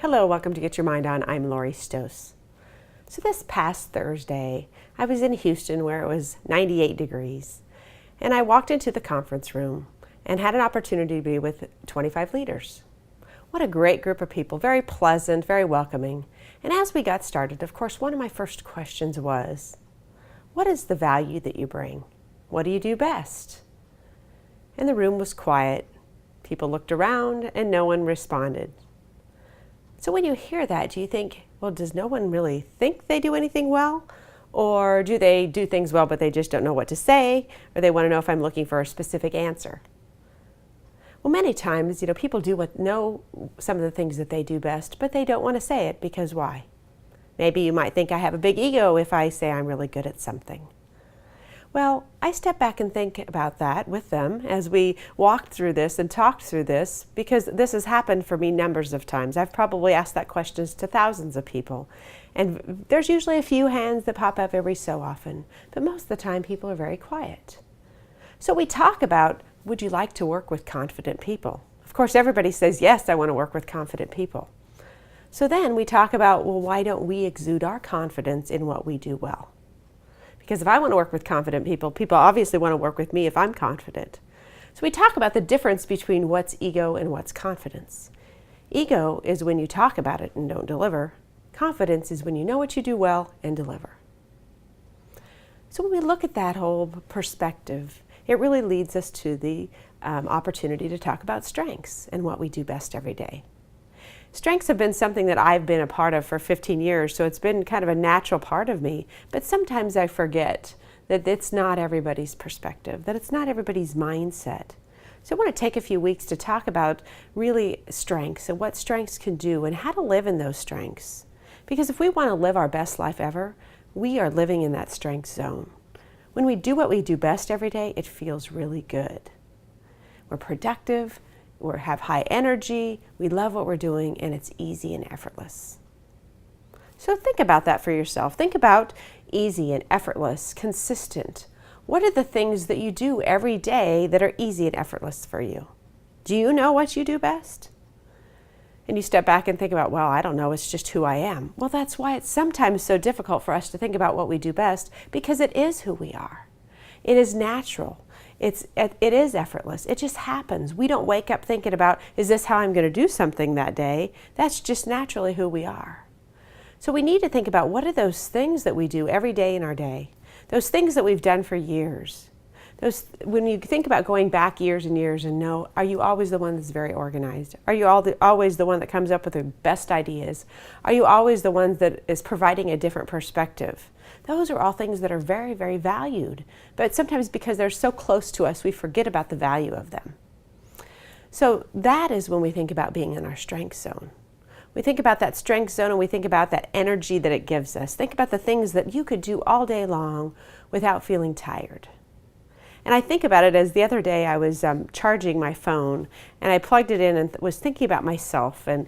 Hello, welcome to Get Your Mind On. I'm Lori Stohs. So this past Thursday, I was in Houston where it was 98 degrees, and I walked into the conference room and had an opportunity to be with 25 leaders. What a great group of people, very pleasant, very welcoming. And as we got started, of course, one of my first questions was, what is the value that you bring? What do you do best? And the room was quiet. People looked around and no one responded. So when you hear that, do you think, well, does no one really think they do anything well? Or do they do things well, but they just don't know what to say? Or they want to know if I'm looking for a specific answer? Well, many times, people know some of the things that they do best, but they don't want to say it because why? Maybe you might think I have a big ego if I say I'm really good at something. Well, I step back and think about that with them as we walked through this and talked through this, because this has happened for me numbers of times. I've probably asked that question to thousands of people. And there's usually a few hands that pop up every so often, but most of the time people are very quiet. So we talk about, would you like to work with confident people? Of course, everybody says, yes, I want to work with confident people. So then we talk about, well, why don't we exude our confidence in what we do well? Because if I want to work with confident people, people obviously want to work with me if I'm confident. So we talk about the difference between what's ego and what's confidence. Ego is when you talk about it and don't deliver. Confidence is when you know what you do well and deliver. So when we look at that whole perspective, it really leads us to the opportunity to talk about strengths and what we do best every day. Strengths have been something that I've been a part of for 15 years, so it's been kind of a natural part of me. But sometimes I forget that it's not everybody's perspective, that it's not everybody's mindset. So I want to take a few weeks to talk about really strengths and what strengths can do and how to live in those strengths. Because if we want to live our best life ever, we are living in that strength zone. When we do what we do best every day, it feels really good. We're productive. We have high energy, we love what we're doing, and it's easy and effortless. So think about that for yourself. Think about easy and effortless, consistent. What are the things that you do every day that are easy and effortless for you? Do you know what you do best? And you step back and think about, well, I don't know, it's just who I am. Well, that's why it's sometimes so difficult for us to think about what we do best, because it is who we are. It is natural. It is effortless. It just happens. We don't wake up thinking about, is this how I'm going to do something that day? That's just naturally who we are. So we need to think about, what are those things that we do every day in our day? Those things that we've done for years. When you think about going back years and years and know, are you always the one that's very organized? Are you always the one that comes up with the best ideas? Are you always the one that is providing a different perspective? Those are all things that are very, very valued. But sometimes because they're so close to us, we forget about the value of them. So that is when we think about being in our strength zone. We think about that strength zone and we think about that energy that it gives us. Think about the things that you could do all day long without feeling tired. And I think about it as the other day I was charging my phone and I plugged it in and was thinking about myself. And,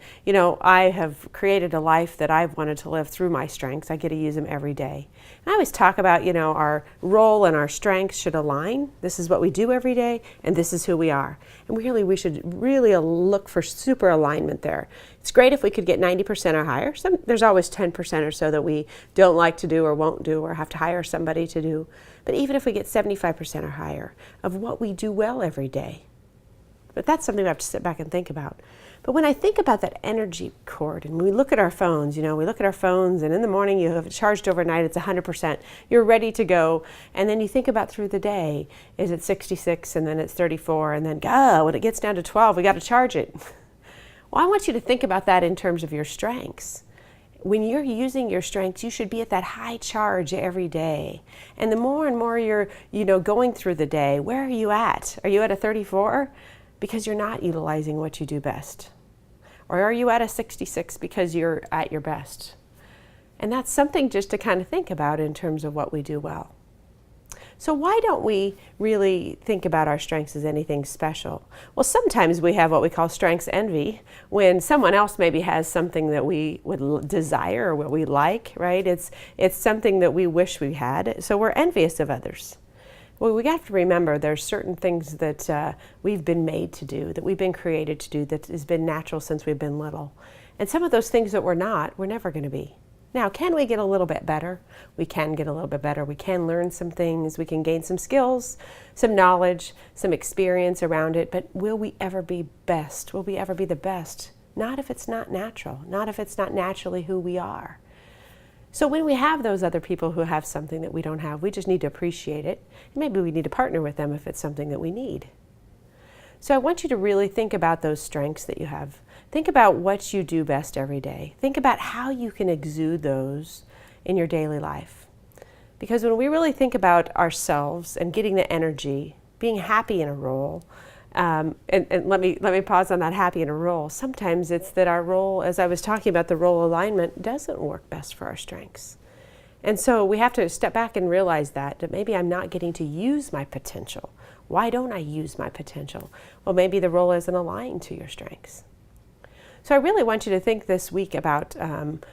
I have created a life that I've wanted to live through my strengths. I get to use them every day. And I always talk about, our role and our strengths should align. This is what we do every day and this is who we are. And we should really look for super alignment there. It's great if we could get 90% or higher. There's always 10% or so that we don't like to do or won't do or have to hire somebody to do. But even if we get 75% or higher of what we do well every day, but that's something we have to sit back and think about. But when I think about that energy cord and we look at our phones, we look at our phones and in the morning you have it charged overnight, it's 100%, you're ready to go. And then you think about through the day, is it 66 and then it's 34 and then when it gets down to 12, we got to charge it. Well, I want you to think about that in terms of your strengths. When you're using your strengths, you should be at that high charge every day. And the more and more you're, going through the day, where are you at? Are you at a 34? Because you're not utilizing what you do best. Or are you at a 66 because you're at your best? And that's something just to kind of think about in terms of what we do well. So why don't we really think about our strengths as anything special? Well, sometimes we have what we call strengths envy, when someone else maybe has something that we would desire or what we like, right? It's something that we wish we had, so we're envious of others. Well, we have to remember there's certain things that we've been made to do, that we've been created to do, that has been natural since we've been little. And some of those things that we're not, we're never going to be. Now, can we get a little bit better? We can get a little bit better. We can learn some things. We can gain some skills, some knowledge, some experience around it. But will we ever be best? Will we ever be the best? Not if it's not natural. Not if it's not naturally who we are. So when we have those other people who have something that we don't have, we just need to appreciate it. And maybe we need to partner with them if it's something that we need. So I want you to really think about those strengths that you have. Think about what you do best every day. Think about how you can exude those in your daily life. Because when we really think about ourselves and getting the energy, being happy in a role, and let me pause on that happy in a role. Sometimes it's that our role, as I was talking about, the role alignment doesn't work best for our strengths. And so we have to step back and realize that maybe I'm not getting to use my potential. Why don't I use my potential? Well, maybe the role isn't aligned to your strengths. So I really want you to think this week about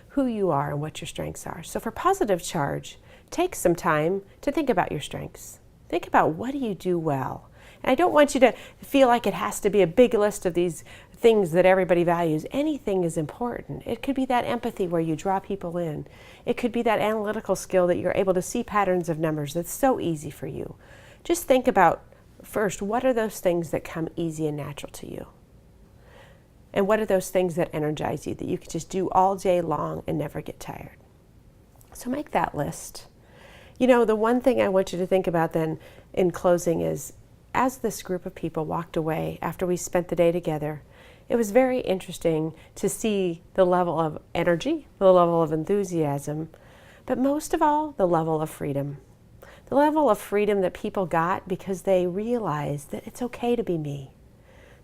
who you are and what your strengths are. So for positive charge, take some time to think about your strengths. Think about what do you do well. And I don't want you to feel like it has to be a big list of these things that everybody values. Anything is important. It could be that empathy where you draw people in. It could be that analytical skill that you're able to see patterns of numbers. That's so easy for you. Just think about first, what are those things that come easy and natural to you? And what are those things that energize you, that you can just do all day long and never get tired? So make that list. You know, the one thing I want you to think about then in closing is, as this group of people walked away after we spent the day together, it was very interesting to see the level of energy, the level of enthusiasm, but most of all, the level of freedom. The level of freedom that people got because they realized that it's okay to be me.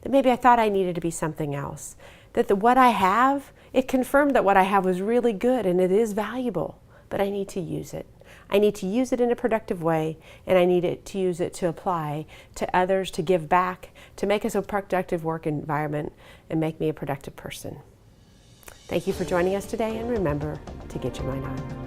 That maybe I thought I needed to be something else. That what I have, it confirmed that what I have was really good and it is valuable, but I need to use it. I need to use it in a productive way, and I need to use it to apply to others, to give back, to make us a productive work environment and make me a productive person. Thank you for joining us today, and remember to get your mind on.